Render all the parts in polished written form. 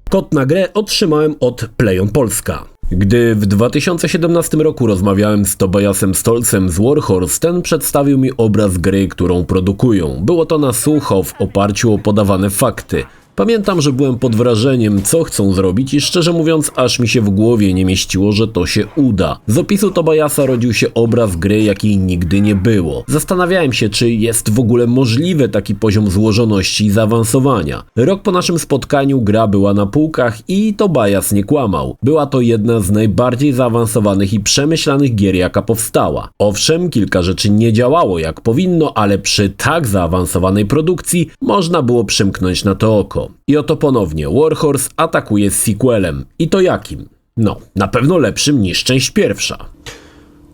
Kod na grę otrzymałem od PlayOn Polska. Gdy w 2017 roku rozmawiałem z Tobiasem Stolzem z Warhorse, ten przedstawił mi obraz gry, którą produkują. Było to na sucho, w oparciu o podawane fakty. Pamiętam, że byłem pod wrażeniem, co chcą zrobić i szczerze mówiąc, aż mi się w głowie nie mieściło, że to się uda. Z opisu Tobiasa rodził się obraz gry, jakiej nigdy nie było. Zastanawiałem się, czy jest w ogóle możliwy taki poziom złożoności i zaawansowania. Rok po naszym spotkaniu gra była na półkach i Tobias nie kłamał. Była to jedna z najbardziej zaawansowanych i przemyślanych gier, jaka powstała. Owszem, kilka rzeczy nie działało jak powinno, ale przy tak zaawansowanej produkcji można było przymknąć na to oko. I oto ponownie Warhorse atakuje z sequelem. I to jakim? No, na pewno lepszym niż część pierwsza.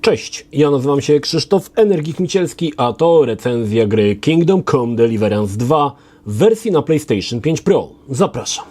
Cześć, ja nazywam się Krzysztof Energik-Micielski, a to recenzja gry Kingdom Come Deliverance 2 w wersji na PlayStation 5 Pro. Zapraszam.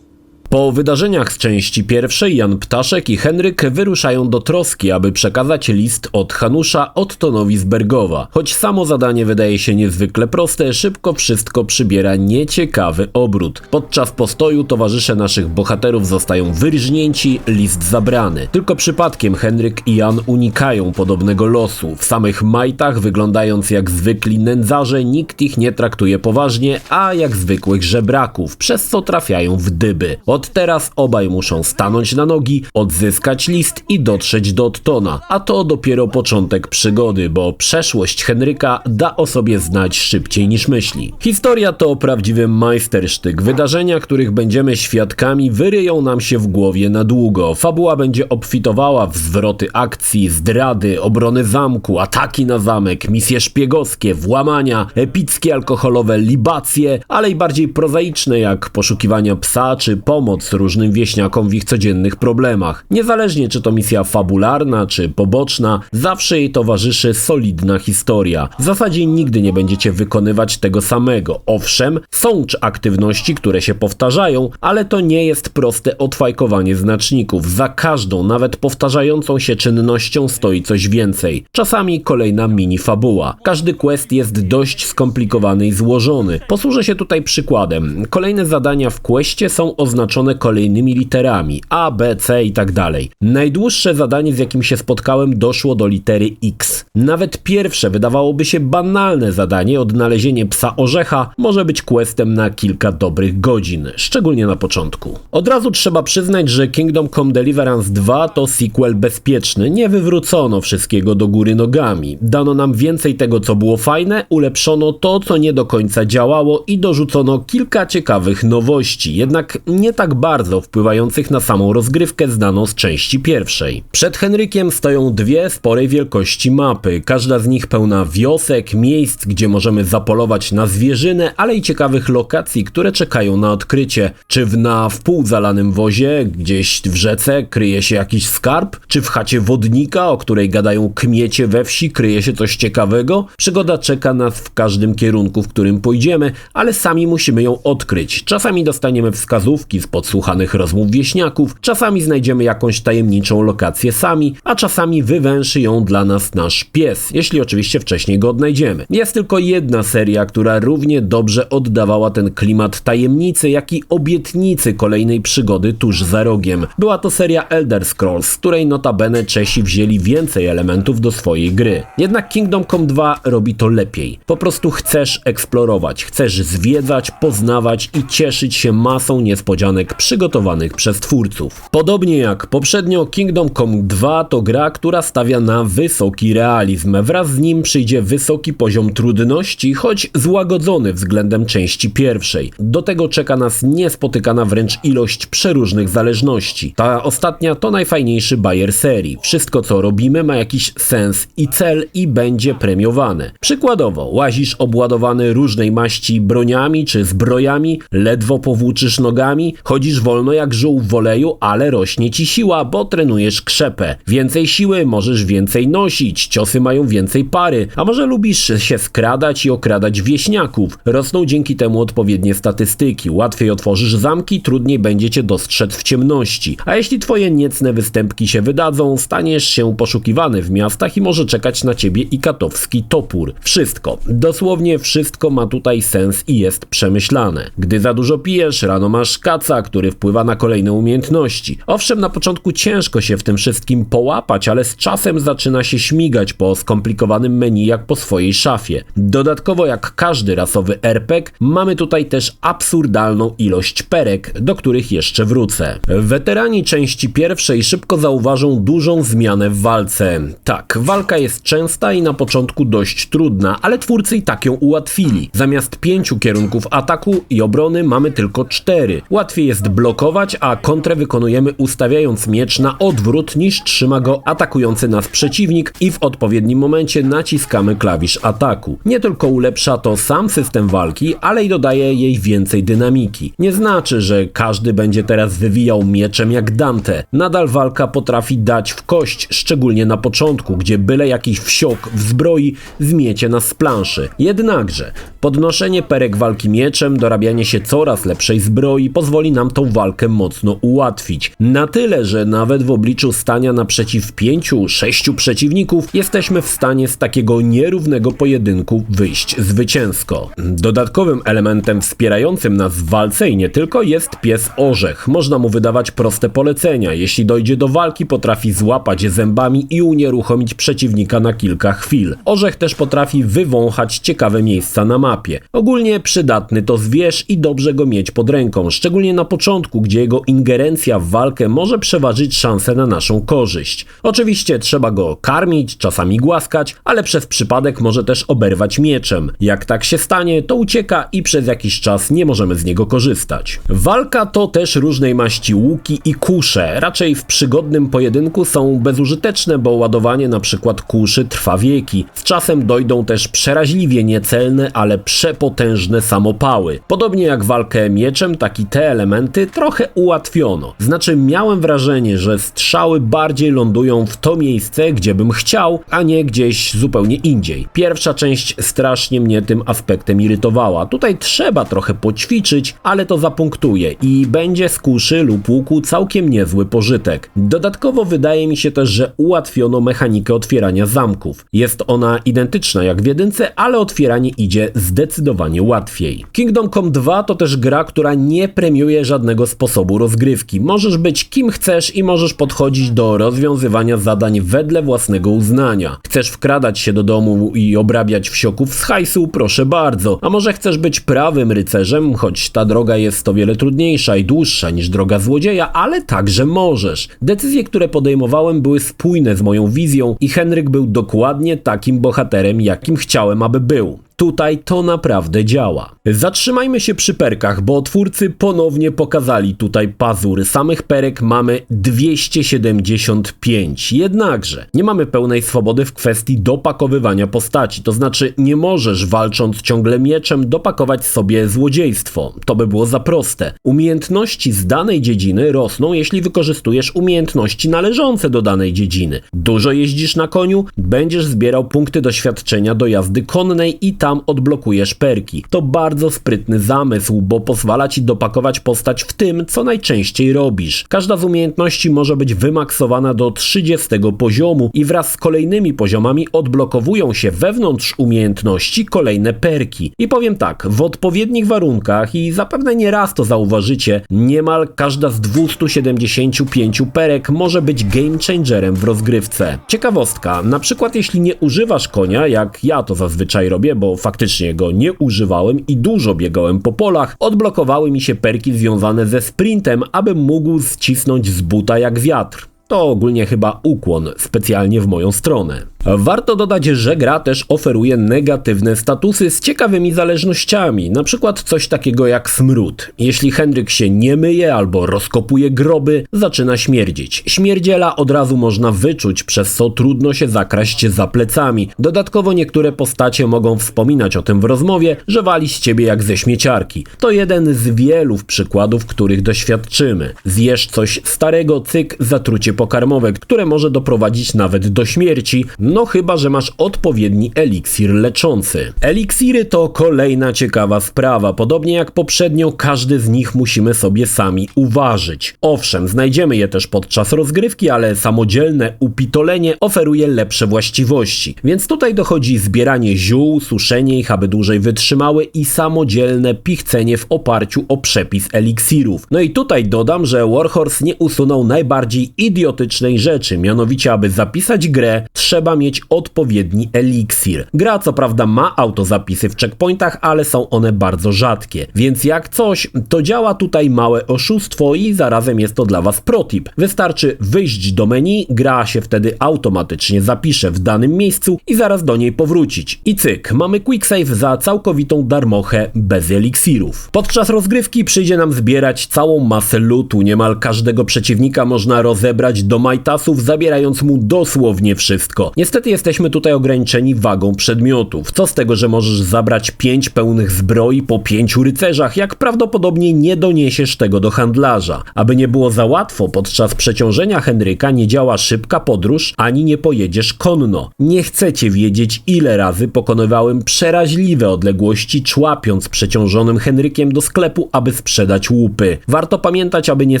Po wydarzeniach z części pierwszej Jan Ptaszek i Henryk wyruszają do Troski, aby przekazać list od Hanusza Ottonowi z Bergowa. Choć samo zadanie wydaje się niezwykle proste, szybko wszystko przybiera nieciekawy obrót. Podczas postoju towarzysze naszych bohaterów zostają wyrżnięci, list zabrany. Tylko przypadkiem Henryk i Jan unikają podobnego losu. W samych majtach, wyglądając jak zwykli nędzarze, nikt ich nie traktuje poważnie, a jak zwykłych żebraków, przez co trafiają w dyby. Od teraz obaj muszą stanąć na nogi, odzyskać list i dotrzeć do Ottona, a to dopiero początek przygody, bo przeszłość Henryka da o sobie znać szybciej niż myśli. Historia to prawdziwy majstersztyk. Wydarzenia, których będziemy świadkami, wyryją nam się w głowie na długo. Fabuła będzie obfitowała w zwroty akcji, zdrady, obrony zamku, ataki na zamek, misje szpiegowskie, włamania, epickie alkoholowe libacje, ale i bardziej prozaiczne jak poszukiwania psa czy pomoc różnym wieśniakom w ich codziennych problemach. Niezależnie czy to misja fabularna, czy poboczna, zawsze jej towarzyszy solidna historia. W zasadzie nigdy nie będziecie wykonywać tego samego. Owszem, są aktywności, które się powtarzają, ale to nie jest proste odfajkowanie znaczników. Za każdą, nawet powtarzającą się czynnością stoi coś więcej. Czasami kolejna mini-fabuła. Każdy quest jest dość skomplikowany i złożony. Posłużę się tutaj przykładem. Kolejne zadania w questie są oznaczone kolejnymi literami A, B, C i tak dalej. Najdłuższe zadanie, z jakim się spotkałem, doszło do litery X. Nawet pierwsze, wydawałoby się banalne zadanie, odnalezienie psa orzecha, może być questem na kilka dobrych godzin, szczególnie na początku. Od razu trzeba przyznać, że Kingdom Come Deliverance 2 to sequel bezpieczny, nie wywrócono wszystkiego do góry nogami. Dano nam więcej tego, co było fajne, ulepszono to, co nie do końca działało i dorzucono kilka ciekawych nowości, jednak nie tak bardzo wpływających na samą rozgrywkę znaną z części pierwszej. Przed Henrykiem stoją dwie sporej wielkości mapy, każda z nich pełna wiosek, miejsc, gdzie możemy zapolować na zwierzynę, ale i ciekawych lokacji, które czekają na odkrycie. Czy na wpół zalanym wozie, gdzieś w rzece kryje się jakiś skarb? Czy w chacie wodnika, o której gadają kmiecie we wsi, kryje się coś ciekawego? Przygoda czeka nas w każdym kierunku, w którym pójdziemy, ale sami musimy ją odkryć. Czasami dostaniemy wskazówki z podsłuchanych rozmów wieśniaków, czasami znajdziemy jakąś tajemniczą lokację sami, a czasami wywęszy ją dla nas nasz pies, jeśli oczywiście wcześniej go odnajdziemy. Jest tylko jedna seria, która równie dobrze oddawała ten klimat tajemnicy, jak i obietnicy kolejnej przygody tuż za rogiem. Była to seria Elder Scrolls, z której notabene Czesi wzięli więcej elementów do swojej gry. Jednak Kingdom Come 2 robi to lepiej. Po prostu chcesz eksplorować, chcesz zwiedzać, poznawać i cieszyć się masą niespodzianek przygotowanych przez twórców. Podobnie jak poprzednio, Kingdom Come 2 to gra, która stawia na wysoki realizm. Wraz z nim przyjdzie wysoki poziom trudności, choć złagodzony względem części pierwszej. Do tego czeka nas niespotykana wręcz ilość przeróżnych zależności. Ta ostatnia to najfajniejszy bajer serii. Wszystko co robimy ma jakiś sens i cel i będzie premiowane. Przykładowo, łazisz obładowany różnej maści broniami czy zbrojami, ledwo powłóczysz nogami, chodzisz wolno jak żółw w oleju, ale rośnie ci siła, bo trenujesz krzepę. Więcej siły, możesz więcej nosić, ciosy mają więcej pary, a może lubisz się skradać i okradać wieśniaków. Rosną dzięki temu odpowiednie statystyki, łatwiej otworzysz zamki, trudniej będzie cię dostrzec w ciemności. A jeśli twoje niecne występki się wydadzą, staniesz się poszukiwany w miastach i może czekać na ciebie ikatowski topór. Wszystko, dosłownie wszystko ma tutaj sens i jest przemyślane. Gdy za dużo pijesz, rano masz kaca, skilla, który wpływa na kolejne umiejętności. Owszem, na początku ciężko się w tym wszystkim połapać, ale z czasem zaczyna się śmigać po skomplikowanym menu jak po swojej szafie. Dodatkowo, jak każdy rasowy RPG, mamy tutaj też absurdalną ilość perek, do których jeszcze wrócę. Weterani części pierwszej szybko zauważą dużą zmianę w walce. Tak, walka jest częsta i na początku dość trudna, ale twórcy i tak ją ułatwili. Zamiast 5 kierunków ataku i obrony mamy tylko 4. Łatwiej jest blokować, a kontrę wykonujemy ustawiając miecz na odwrót niż trzyma go atakujący nas przeciwnik i w odpowiednim momencie naciskamy klawisz ataku. Nie tylko ulepsza to sam system walki, ale i dodaje jej więcej dynamiki. Nie znaczy, że każdy będzie teraz wywijał mieczem jak Dante. Nadal walka potrafi dać w kość, szczególnie na początku, gdzie byle jakiś wsiok w zbroi zmiecie nas z planszy. Jednakże podnoszenie perek walki mieczem, dorabianie się coraz lepszej zbroi pozwoli nam tą walkę mocno ułatwić. Na tyle, że nawet w obliczu stania naprzeciw 5-6 przeciwników jesteśmy w stanie z takiego nierównego pojedynku wyjść zwycięsko. Dodatkowym elementem wspierającym nas w walce i nie tylko jest pies Orzech. Można mu wydawać proste polecenia. Jeśli dojdzie do walki, potrafi złapać zębami i unieruchomić przeciwnika na kilka chwil. Orzech też potrafi wywąchać ciekawe miejsca na mapie. Ogólnie przydatny to zwierz i dobrze go mieć pod ręką, szczególnie na początku, gdzie jego ingerencja w walkę może przeważyć szansę na naszą korzyść. Oczywiście trzeba go karmić, czasami głaskać, ale przez przypadek może też oberwać mieczem. Jak tak się stanie, to ucieka i przez jakiś czas nie możemy z niego korzystać. Walka to też różnej maści łuki i kusze. Raczej w przygodnym pojedynku są bezużyteczne, bo ładowanie na przykład kuszy trwa wieki. Z czasem dojdą też przeraźliwie niecelne, ale przepotężne samopały. Podobnie jak walkę mieczem, tak i te elementy trochę ułatwiono. Znaczy miałem wrażenie, że strzały bardziej lądują w to miejsce, gdzie bym chciał, a nie gdzieś zupełnie indziej. Pierwsza część strasznie mnie tym aspektem irytowała. Tutaj trzeba trochę poćwiczyć, ale to zapunktuje i będzie z kuszy lub łuku całkiem niezły pożytek. Dodatkowo wydaje mi się też, że ułatwiono mechanikę otwierania zamków. Jest ona identyczna jak w jedynce, ale otwieranie idzie zdecydowanie łatwiej. Kingdom Come 2 to też gra, która nie premiuje żadnego sposobu rozgrywki. Możesz być kim chcesz i możesz podchodzić do rozwiązywania zadań wedle własnego uznania. Chcesz wkradać się do domu i obrabiać wsioków z hajsu? Proszę bardzo. A może chcesz być prawym rycerzem, choć ta droga jest o wiele trudniejsza i dłuższa niż droga złodzieja, ale także możesz. Decyzje, które podejmowałem, były spójne z moją wizją i Henryk był dokładnie takim bohaterem, jakim chciałem, aby był. Tutaj to naprawdę działa. Zatrzymajmy się przy perkach, bo twórcy ponownie pokazali tutaj pazury. Samych perek mamy 275. Jednakże nie mamy pełnej swobody w kwestii dopakowywania postaci. To znaczy nie możesz, walcząc ciągle mieczem, dopakować sobie złodziejstwo. To by było za proste. Umiejętności z danej dziedziny rosną, jeśli wykorzystujesz umiejętności należące do danej dziedziny. Dużo jeździsz na koniu, będziesz zbierał punkty doświadczenia do jazdy konnej i tam odblokujesz perki. To bardzo sprytny zamysł, bo pozwala ci dopakować postać w tym, co najczęściej robisz. Każda z umiejętności może być wymaksowana do 30 poziomu i wraz z kolejnymi poziomami odblokowują się wewnątrz umiejętności kolejne perki. I powiem tak, w odpowiednich warunkach i zapewne nie raz to zauważycie, niemal każda z 275 perek może być game changerem w rozgrywce. Ciekawostka, na przykład jeśli nie używasz konia, jak ja to zazwyczaj robię, bo faktycznie go nie używałem i dużo biegałem po polach, odblokowały mi się perki związane ze sprintem, abym mógł ścisnąć z buta jak wiatr. To ogólnie chyba ukłon specjalnie w moją stronę. Warto dodać, że gra też oferuje negatywne statusy z ciekawymi zależnościami, na przykład coś takiego jak smród. Jeśli Henryk się nie myje albo rozkopuje groby, zaczyna śmierdzieć. Śmierdziela od razu można wyczuć, przez co trudno się zakraść za plecami. Dodatkowo niektóre postacie mogą wspominać o tym w rozmowie, że wali z ciebie jak ze śmieciarki. To jeden z wielu przykładów, których doświadczymy. Zjesz coś starego, cyk, zatrucie pokarmowe, które może doprowadzić nawet do śmierci. No chyba, że masz odpowiedni eliksir leczący. Eliksiry to kolejna ciekawa sprawa. Podobnie jak poprzednio, każdy z nich musimy sobie sami uważyć. Owszem, znajdziemy je też podczas rozgrywki, ale samodzielne upitolenie oferuje lepsze właściwości. Więc tutaj dochodzi zbieranie ziół, suszenie ich, aby dłużej wytrzymały i samodzielne pichcenie w oparciu o przepis eliksirów. No i tutaj dodam, że Warhorse nie usunął najbardziej idiotycznej rzeczy, mianowicie aby zapisać grę, trzeba mieć odpowiedni eliksir. Gra co prawda ma autozapisy w checkpointach, ale są one bardzo rzadkie, więc jak coś, to działa tutaj małe oszustwo i zarazem jest to dla was protip. Wystarczy wyjść do menu, gra się wtedy automatycznie zapisze w danym miejscu i zaraz do niej powrócić. I cyk, mamy quick save za całkowitą darmochę bez eliksirów. Podczas rozgrywki przyjdzie nam zbierać całą masę lootu, niemal każdego przeciwnika można rozebrać do majtasów, zabierając mu dosłownie wszystko. Niestety jesteśmy tutaj ograniczeni wagą przedmiotów. Co z tego, że możesz zabrać 5 pełnych zbroi po 5 rycerzach, jak prawdopodobnie nie doniesiesz tego do handlarza. Aby nie było za łatwo, podczas przeciążenia Henryka nie działa szybka podróż, ani nie pojedziesz konno. Nie chcecie wiedzieć, ile razy pokonywałem przeraźliwe odległości, człapiąc przeciążonym Henrykiem do sklepu, aby sprzedać łupy. Warto pamiętać, aby nie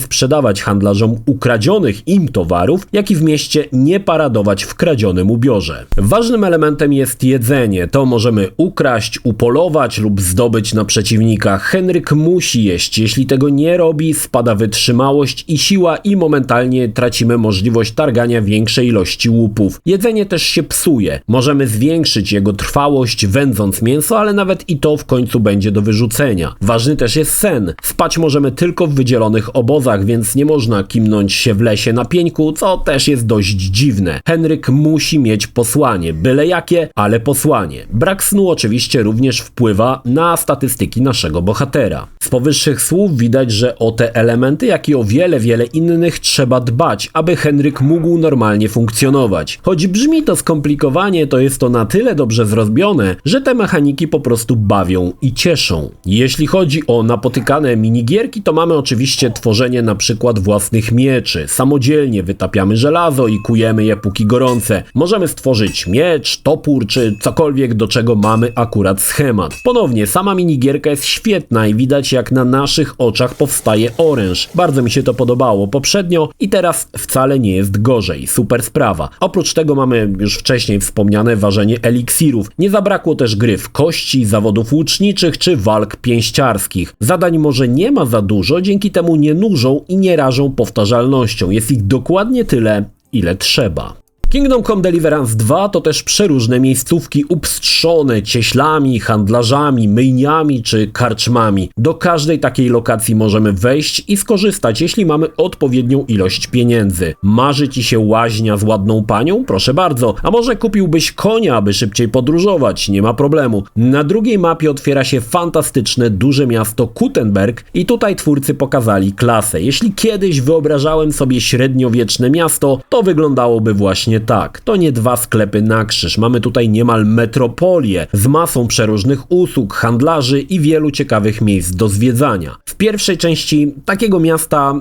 sprzedawać handlarzom ukradzionych im towarów, jak i w mieście nie paradować w kradzionym ubiorze. Ważnym elementem jest jedzenie. To możemy ukraść, upolować lub zdobyć na przeciwnika. Henryk musi jeść. Jeśli tego nie robi, spada wytrzymałość i siła i momentalnie tracimy możliwość targania większej ilości łupów. Jedzenie też się psuje. Możemy zwiększyć jego trwałość wędząc mięso, ale nawet i to w końcu będzie do wyrzucenia. Ważny też jest sen. Spać możemy tylko w wydzielonych obozach, więc nie można kimnąć się w lesie na pieńku, co też jest dość dziwne. Henryk musi mieć posłanie. Byle jakie, ale posłanie. Brak snu oczywiście również wpływa na statystyki naszego bohatera. Z powyższych słów widać, że o te elementy, jak i o wiele innych trzeba dbać, aby Henryk mógł normalnie funkcjonować. Choć brzmi to skomplikowanie, to jest to na tyle dobrze zrobione, że te mechaniki po prostu bawią i cieszą. Jeśli chodzi o napotykane minigierki, to mamy oczywiście tworzenie na przykład własnych mieczy. Samodzielnie wytapiamy żelazo i kujemy je póki gorące. Możemy stworzyć miecz, topór czy cokolwiek, do czego mamy akurat schemat. Ponownie, sama minigierka jest świetna i widać, jak na naszych oczach powstaje oręż. Bardzo mi się to podobało poprzednio i teraz wcale nie jest gorzej. Super sprawa. Oprócz tego mamy już wcześniej wspomniane ważenie eliksirów. Nie zabrakło też gry w kości, zawodów łuczniczych czy walk pięściarskich. Zadań może nie ma za dużo, dzięki temu nie nużą i nie rażą powtarzalnością. Jest ich dokładnie tyle, ile trzeba. Kingdom Come Deliverance 2 to też przeróżne miejscówki upstrzone cieślami, handlarzami, myjniami czy karczmami. Do każdej takiej lokacji możemy wejść i skorzystać, jeśli mamy odpowiednią ilość pieniędzy. Marzy ci się łaźnia z ładną panią? Proszę bardzo. A może kupiłbyś konia, aby szybciej podróżować? Nie ma problemu. Na drugiej mapie otwiera się fantastyczne, duże miasto Kuttenberg i tutaj twórcy pokazali klasę. Jeśli kiedyś wyobrażałem sobie średniowieczne miasto, to wyglądałoby właśnie tak. To nie 2 sklepy na krzyż. Mamy tutaj niemal metropolię z masą przeróżnych usług, handlarzy i wielu ciekawych miejsc do zwiedzania. W pierwszej części takiego miasta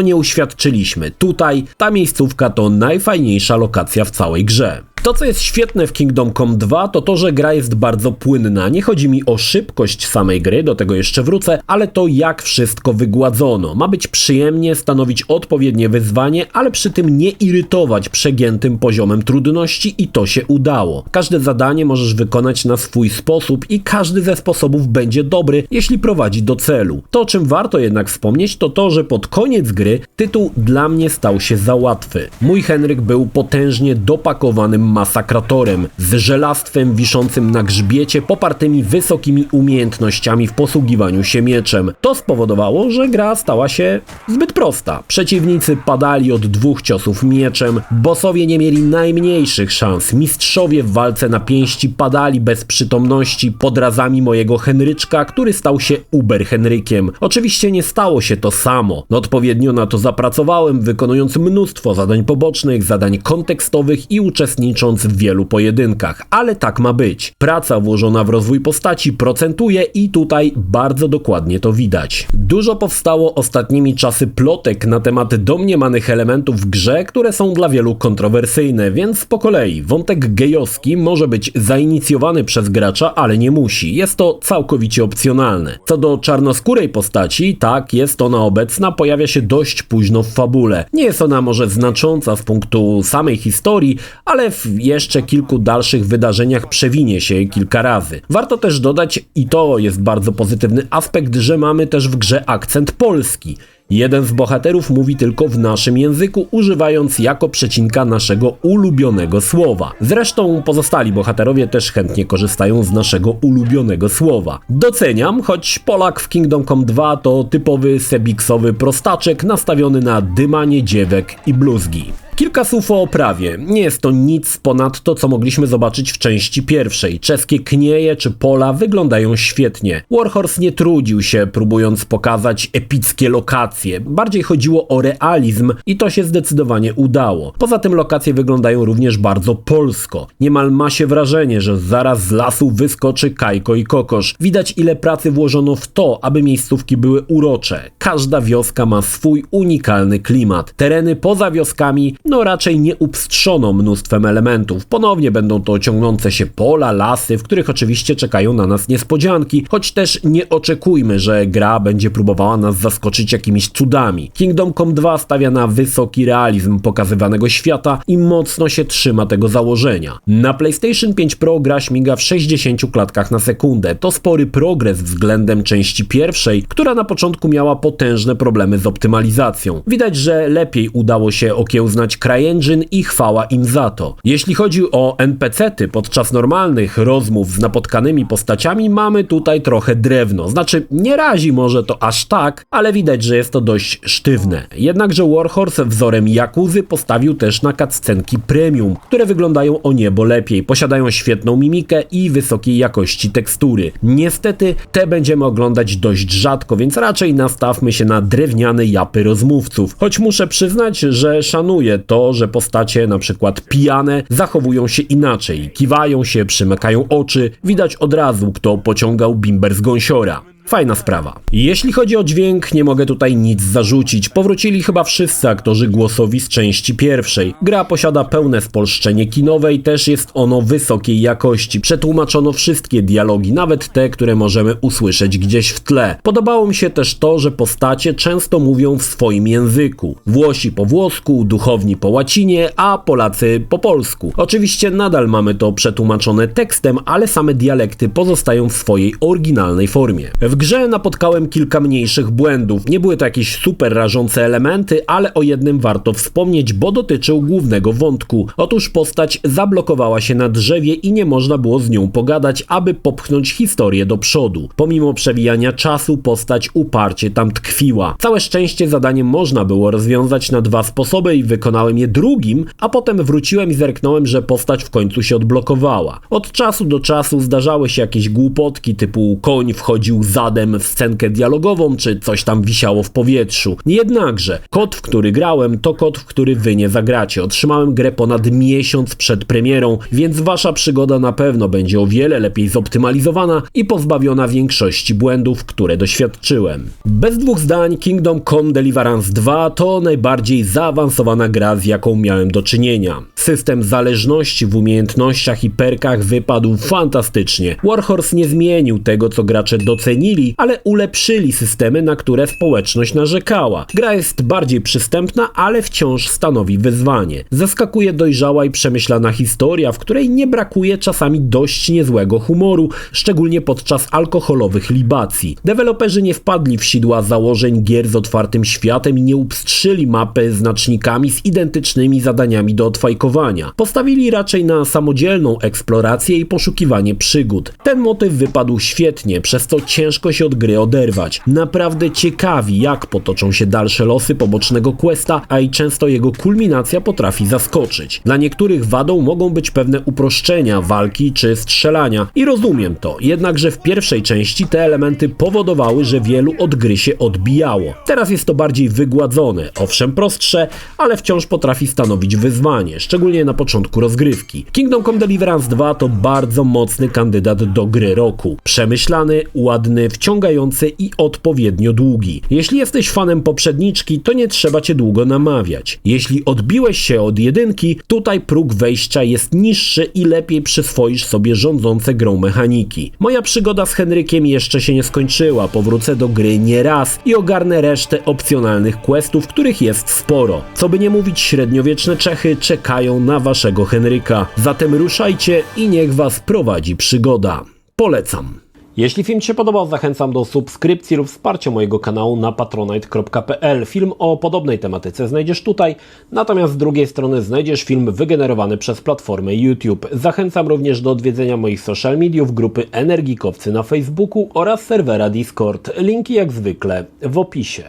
nie uświadczyliśmy. Tutaj ta miejscówka to najfajniejsza lokacja w całej grze. To, co jest świetne w Kingdom Come 2, to to, że gra jest bardzo płynna. Nie chodzi mi o szybkość samej gry, do tego jeszcze wrócę, ale to, jak wszystko wygładzono. Ma być przyjemnie, stanowić odpowiednie wyzwanie, ale przy tym nie irytować przegiętym poziomem trudności i to się udało. Każde zadanie możesz wykonać na swój sposób i każdy ze sposobów będzie dobry, jeśli prowadzi do celu. To, o czym warto jednak wspomnieć, to to, że pod koniec gry tytuł dla mnie stał się za łatwy. Mój Henryk był potężnie dopakowanym masakratorem, z żelastwem wiszącym na grzbiecie, popartymi wysokimi umiejętnościami w posługiwaniu się mieczem. To spowodowało, że gra stała się zbyt prosta. Przeciwnicy padali od 2 ciosów mieczem, bossowie nie mieli najmniejszych szans, mistrzowie w walce na pięści padali bez przytomności pod razami mojego Henryczka, który stał się Uber Henrykiem. Oczywiście nie stało się to samo. Odpowiednio na to zapracowałem, wykonując mnóstwo zadań pobocznych, zadań kontekstowych i uczestnicząc uczestnicząc w wielu pojedynkach, ale tak ma być. Praca włożona w rozwój postaci procentuje i tutaj bardzo dokładnie to widać. Dużo powstało ostatnimi czasy plotek na temat domniemanych elementów w grze, które są dla wielu kontrowersyjne, więc po kolei wątek gejowski może być zainicjowany przez gracza, ale nie musi. Jest to całkowicie opcjonalne. Co do czarnoskórej postaci, tak, jest ona obecna, pojawia się dość późno w fabule. Nie jest ona może znacząca z punktu samej historii, ale w jeszcze kilku dalszych wydarzeniach przewinie się kilka razy. Warto też dodać, i to jest bardzo pozytywny aspekt, że mamy też w grze akcent polski. Jeden z bohaterów mówi tylko w naszym języku, używając jako przecinka naszego ulubionego słowa. Zresztą pozostali bohaterowie też chętnie korzystają z naszego ulubionego słowa. Doceniam, choć Polak w Kingdom Come 2 to typowy sebiksowy prostaczek nastawiony na dymanie dziewek i bluzgi. Kilka słów o oprawie. Nie jest to nic ponad to, co mogliśmy zobaczyć w części pierwszej. Czeskie knieje czy pola wyglądają świetnie. Warhorse nie trudził się, próbując pokazać epickie lokacje. Bardziej chodziło o realizm i to się zdecydowanie udało. Poza tym lokacje wyglądają również bardzo polsko. Niemal ma się wrażenie, że zaraz z lasu wyskoczy Kajko i Kokosz. Widać, ile pracy włożono w to, aby miejscówki były urocze. Każda wioska ma swój unikalny klimat. Tereny poza wioskami raczej nie upstrzono mnóstwem elementów. Ponownie będą to ciągnące się pola, lasy, w których oczywiście czekają na nas niespodzianki, choć też nie oczekujmy, że gra będzie próbowała nas zaskoczyć jakimiś cudami. Kingdom Come 2 stawia na wysoki realizm pokazywanego świata i mocno się trzyma tego założenia. Na PlayStation 5 Pro gra śmiga w 60 klatkach na sekundę. To spory progres względem części pierwszej, która na początku miała potężne problemy z optymalizacją. Widać, że lepiej udało się okiełznać CryEngine i chwała im za to. Jeśli chodzi o NPC-ty, podczas normalnych rozmów z napotkanymi postaciami mamy tutaj trochę drewno. Znaczy, nie razi może to aż tak, ale widać, że jest to dość sztywne. Jednakże Warhorse wzorem Yakuzy postawił też na cutscenki premium, które wyglądają o niebo lepiej, posiadają świetną mimikę i wysokiej jakości tekstury. Niestety te będziemy oglądać dość rzadko, więc raczej nastawmy się na drewniane japy rozmówców. Choć muszę przyznać, że szanuję to, że postacie, na przykład pijane, zachowują się inaczej. Kiwają się, przymykają oczy, widać od razu, kto pociągał bimber z gąsiora. Fajna sprawa. Jeśli chodzi o dźwięk, nie mogę tutaj nic zarzucić. Powrócili chyba wszyscy aktorzy głosowi z części pierwszej. Gra posiada pełne spolszczenie kinowe i też jest ono wysokiej jakości. Przetłumaczono wszystkie dialogi, nawet te, które możemy usłyszeć gdzieś w tle. Podobało mi się też to, że postacie często mówią w swoim języku. Włosi po włosku, duchowni po łacinie, a Polacy po polsku. Oczywiście nadal mamy to przetłumaczone tekstem, ale same dialekty pozostają w swojej oryginalnej formie. W grze napotkałem kilka mniejszych błędów. Nie były to jakieś super rażące elementy, ale o jednym warto wspomnieć, bo dotyczył głównego wątku. Otóż postać zablokowała się na drzewie i nie można było z nią pogadać, aby popchnąć historię do przodu. Pomimo przewijania czasu postać uparcie tam tkwiła. Całe szczęście zadanie można było rozwiązać na dwa sposoby i wykonałem je drugim, a potem wróciłem i zerknąłem, że postać w końcu się odblokowała. Od czasu do czasu zdarzały się jakieś głupotki typu koń wchodził zadem w scenkę dialogową, czy coś tam wisiało w powietrzu. Jednakże kod, w który grałem, to kod, w który wy nie zagracie. Otrzymałem grę ponad miesiąc przed premierą, więc wasza przygoda na pewno będzie o wiele lepiej zoptymalizowana i pozbawiona większości błędów, które doświadczyłem. Bez dwóch zdań Kingdom Come Deliverance 2 to najbardziej zaawansowana gra, z jaką miałem do czynienia. System zależności w umiejętnościach i perkach wypadł fantastycznie. Warhorse nie zmienił tego, co gracze docenili, ale ulepszyli systemy, na które społeczność narzekała. Gra jest bardziej przystępna, ale wciąż stanowi wyzwanie. Zaskakuje dojrzała i przemyślana historia, w której nie brakuje czasami dość niezłego humoru, szczególnie podczas alkoholowych libacji. Deweloperzy nie wpadli w sidła założeń gier z otwartym światem i nie upstrzyli mapy znacznikami z identycznymi zadaniami do odfajkowania. Postawili raczej na samodzielną eksplorację i poszukiwanie przygód. Ten motyw wypadł świetnie, przez co ciężko ciężko się od gry oderwać. Naprawdę ciekawi, jak potoczą się dalsze losy pobocznego questa, a i często jego kulminacja potrafi zaskoczyć. Dla niektórych wadą mogą być pewne uproszczenia walki czy strzelania i rozumiem to, jednakże w pierwszej części te elementy powodowały, że wielu od gry się odbijało. Teraz jest to bardziej wygładzone, owszem prostsze, ale wciąż potrafi stanowić wyzwanie, szczególnie na początku rozgrywki. Kingdom Come Deliverance 2 to bardzo mocny kandydat do gry roku. Przemyślany, ładny, wciągający i odpowiednio długi. Jeśli jesteś fanem poprzedniczki, to nie trzeba cię długo namawiać. Jeśli odbiłeś się od jedynki, tutaj próg wejścia jest niższy i lepiej przyswoisz sobie rządzące grą mechaniki. Moja przygoda z Henrykiem jeszcze się nie skończyła, powrócę do gry nie raz i ogarnę resztę opcjonalnych questów, których jest sporo. Co by nie mówić, średniowieczne Czechy czekają na waszego Henryka. Zatem ruszajcie i niech was prowadzi przygoda. Polecam. Jeśli film Ci się podobał, zachęcam do subskrypcji lub wsparcia mojego kanału na patronite.pl. Film o podobnej tematyce znajdziesz tutaj, natomiast z drugiej strony znajdziesz film wygenerowany przez platformę YouTube. Zachęcam również do odwiedzenia moich social mediów, grupy Energikowcy na Facebooku oraz serwera Discord. Linki jak zwykle w opisie.